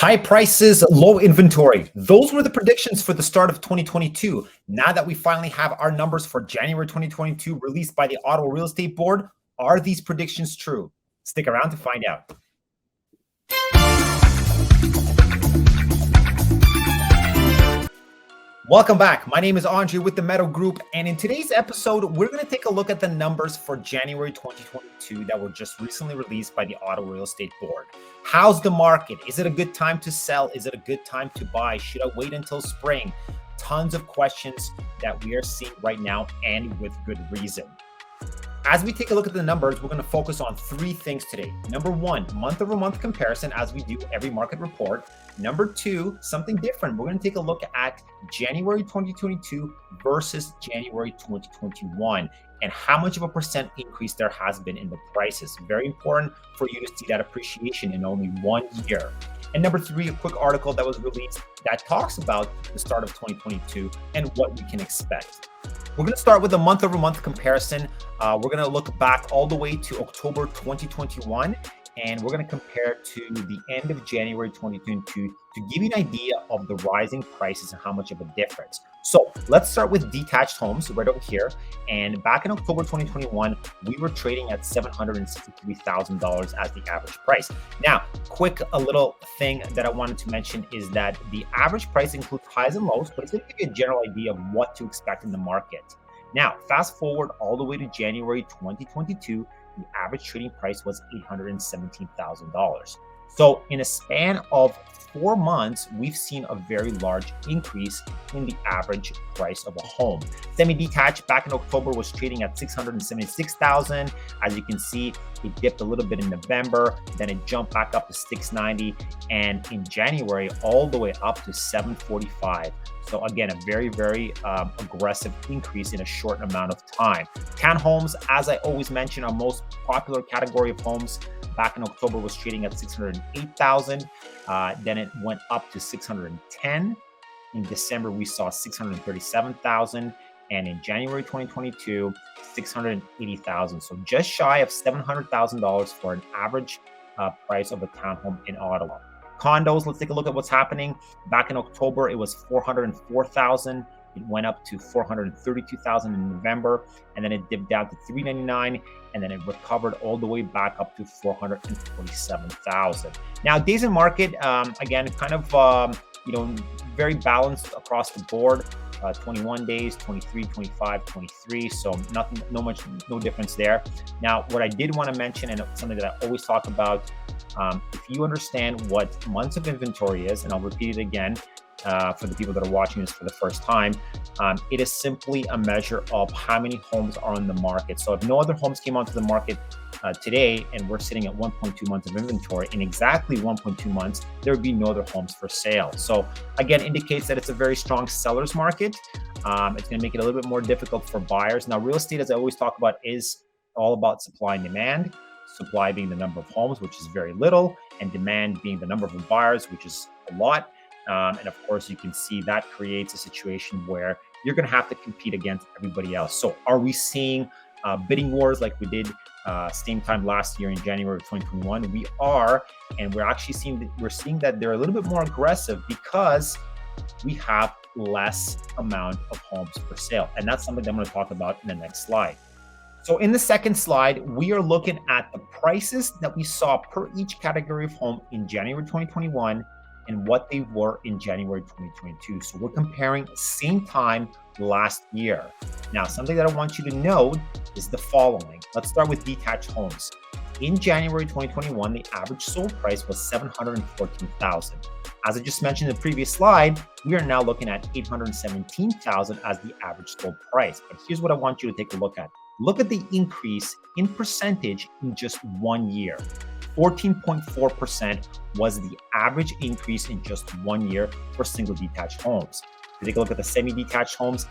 High prices, low inventory. Those were the predictions for the start of 2022. Now that we finally have our numbers for January 2022 released by the Ottawa Real Estate Board, are these predictions true? Stick around to find out. Welcome back. My name is Andre with the Meadow Group, and in today's episode, we're going to take a look at the numbers for January 2022 that were just recently released by the Ottawa Real Estate Board. How's the market? Is it a good time to sell? Is it a good time to buy? Should I wait until spring? Tons of questions that we are seeing right now, and with good reason. As we take a look at the numbers, we're going to focus on three things today. Number one, month-over-month comparison, as we do every market report. Number two, something different. We're going to take a look at January 2022 versus January 2021 and how much of a percent increase there has been in the prices. Very important for you to see that appreciation in only 1 year. And number three, a quick article that was released that talks about the start of 2022 and what we can expect. We're going to start with a month-over-month comparison. We're going to look back all the way to October 2021, and we're going to compare to the end of January 2022 to give you an idea of the rising prices and how much of a difference. So let's start with Detached Homes right over here. And back in October 2021, we were trading at $763,000 as the average price. Now, a little thing that I wanted to mention is that the average price includes highs and lows, but it's going to give you a general idea of what to expect in the market. Now, fast forward all the way to January 2022, the average trading price was $817,000. So in a span of 4 months, we've seen a very large increase in the average price of a home. Semi-detached back in October was trading at $676,000. As you can see, it dipped a little bit in November, then it jumped back up to $690,000, and in January, all the way up to $745,000. So again, a very, very aggressive increase in a short amount of time. Townhomes, as I always mention, our most popular category of homes, back in October was trading at $608,000. Then it went up to $610,000. In December, we saw $637,000. And in January 2022, $680,000. So just shy of $700,000 for an average price of a townhome in Ottawa. Condos, let's take a look at what's happening. Back in October, it was $404,000. It went up to $432,000 in November, and then it dipped down to $399,000, and then it recovered all the way back up to $447,000. Now, days in market, again, kind of very balanced across the board. 21 days, 23, 25, 23. So no difference there. Now, what I did want to mention, and it's something that I always talk about, if you understand what months of inventory is, and I'll repeat it again, for the people that are watching this for the first time, it is simply a measure of how many homes are on the market. So if no other homes came onto the market today, and we're sitting at 1.2 months of inventory, in exactly 1.2 months, there would be no other homes for sale. So again, indicates that it's a very strong seller's market. It's going to make it a little bit more difficult for buyers. Now, real estate, as I always talk about, is all about supply and demand. Supply being the number of homes, which is very little, and demand being the number of buyers, which is a lot. And of course, you can see that creates a situation where you're going to have to compete against everybody else. So are we seeing bidding wars like we did same time last year in January of 2021? We are, and we're actually seeing that they're a little bit more aggressive because we have less amount of homes for sale. And that's something that I'm going to talk about in the next slide. So in the second slide, we are looking at the prices that we saw per each category of home in January 2021 and what they were in January 2022. So we're comparing same time last year. Now, something that I want you to know is the following. Let's start with Detached Homes. In January 2021, the average sold price was $714,000. As I just mentioned in the previous slide, we are now looking at $817,000 as the average sold price. But here's what I want you to take a look at. Look at the increase in percentage in just 1 year. 14.4% was the average increase in just 1 year for single detached homes. If you take a look at the semi-detached homes,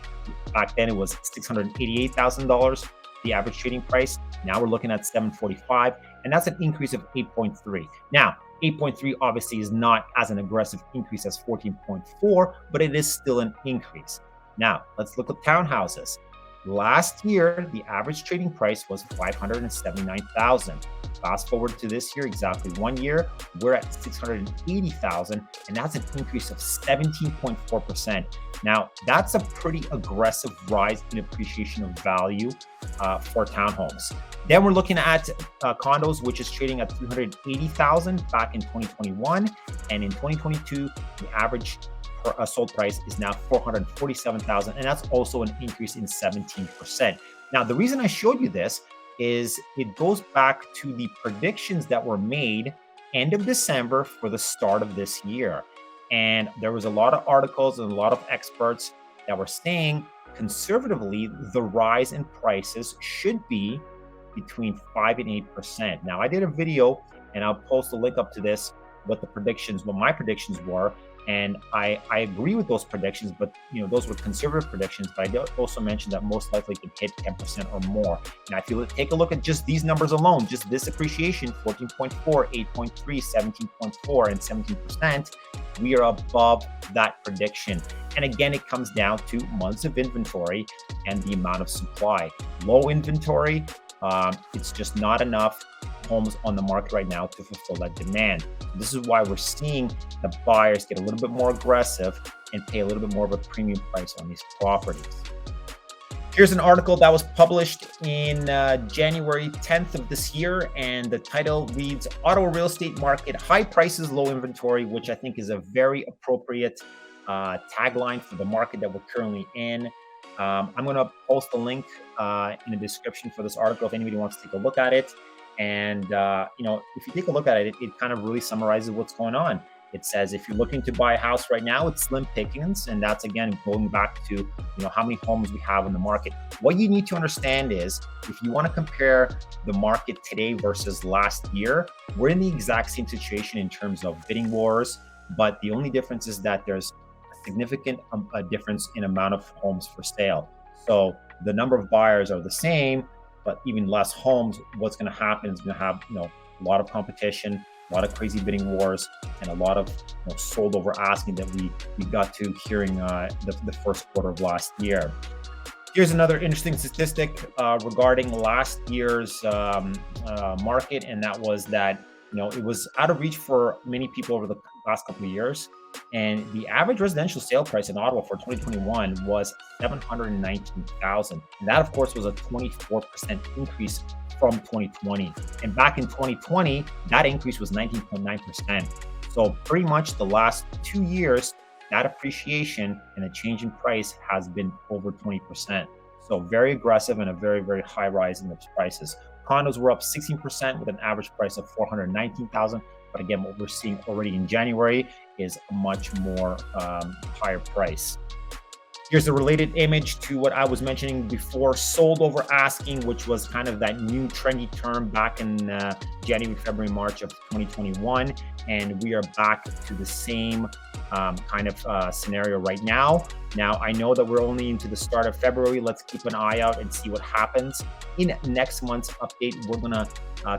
back then it was $688,000, the average trading price. Now we're looking at $745,000, and that's an increase of 8.3. Now, 8.3 obviously is not as an aggressive increase as 14.4, but it is still an increase. Now, let's look at townhouses. Last year, the average trading price was $579,000. Fast forward to this year, exactly 1 year, we're at 680,000, and that's an increase of 17.4%. Now, that's a pretty aggressive rise in appreciation of value for townhomes. Then we're looking at condos, which is trading at 380,000 back in 2021, and in 2022, the average sold price is now 447,000, and that's also an increase in 17%. Now, the reason I showed you this is it goes back to the predictions that were made end of December for the start of this year. And there was a lot of articles and a lot of experts that were saying conservatively the rise in prices should be between 5 and 8%. Now, I did a video and I'll post a link up to this, what my predictions were. And I agree with those predictions, but those were conservative predictions. But I also mentioned that most likely could hit 10% or more. And if you take a look at just these numbers alone, just this appreciation, 14.4, 8.3, 17.4, and 17%, we are above that prediction. And again, it comes down to months of inventory and the amount of supply. Low inventory, it's just not enough homes on the market right now to fulfill that demand. This is why we're seeing the buyers get a little bit more aggressive and pay a little bit more of a premium price on these properties. Here's an article that was published in January 10th of this year, and the title reads, Ottawa Real Estate Market, High Prices, Low Inventory, which I think is a very appropriate tagline for the market that we're currently in. I'm going to post a link in the description for this article if anybody wants to take a look at it. And, if you take a look at it, it kind of really summarizes what's going on. It says, if you're looking to buy a house right now, it's slim pickings. And that's, again, going back to, how many homes we have in the market. What you need to understand is, if you want to compare the market today versus last year, we're in the exact same situation in terms of bidding wars. But the only difference is that there's a significant difference in amount of homes for sale. So the number of buyers are the same, but even less homes. What's going to happen is going to have, a lot of competition, a lot of crazy bidding wars, and a lot of sold over asking that we got to hearing the first quarter of last year. Here's another interesting statistic regarding last year's market, and that was that it was out of reach for many people over the last couple of years. And the average residential sale price in Ottawa for 2021 was $719,000. And that, of course, was a 24% increase from 2020. And back in 2020, that increase was 19.9%. So pretty much the last 2 years, that appreciation and the change in price has been over 20%. So very aggressive and a very, very high rise in those prices. Condos were up 16% with an average price of $419,000. But again, what we're seeing already in January is a much more higher price. Here's a related image to what I was mentioning before, sold over asking, which was kind of that new trendy term back in January, February, March of 2021. And we are back to the same kind of scenario right now. Now, I know that we're only into the start of February. Let's keep an eye out and see what happens. In next month's update, we're going to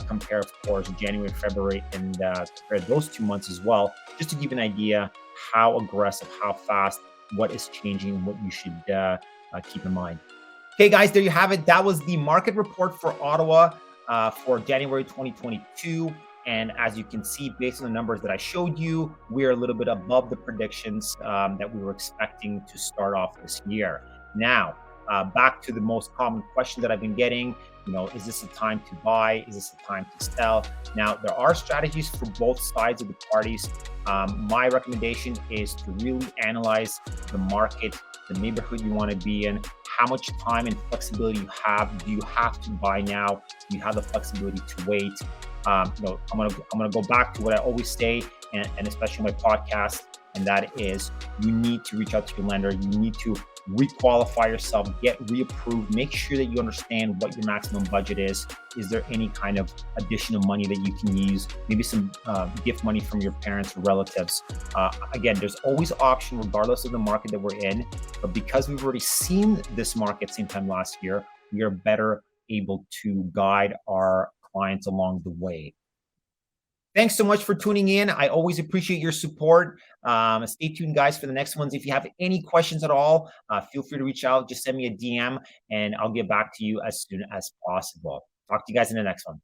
compare, of course, January, February, and compare those 2 months as well, just to give you an idea how aggressive, how fast, what is changing, and what you should keep in mind. Okay, guys, there you have it. That was the market report for Ottawa for January 2022. And as you can see, based on the numbers that I showed you, we're a little bit above the predictions that we were expecting to start off this year. Now, back to the most common question that I've been getting, is this a time to buy? Is this a time to sell? Now, there are strategies for both sides of the parties. My recommendation is to really analyze the market, the neighborhood you want to be in, how much time and flexibility you have. Do you have to buy now? Do you have the flexibility to wait? I'm gonna go back to what I always say, and especially my podcast, and that is you need to reach out to your lender. You need to requalify yourself, get reapproved, make sure that you understand what your maximum budget is. Is there any kind of additional money that you can use? Maybe some gift money from your parents or relatives. Again, there's always option regardless of the market that we're in, but because we've already seen this market same time last year, we are better able to guide our clients along the way. Thanks so much for tuning in. I always appreciate your support. Stay tuned, guys, for the next ones. If you have any questions at all, feel free to reach out. Just send me a DM, and I'll get back to you as soon as possible. Talk to you guys in the next one.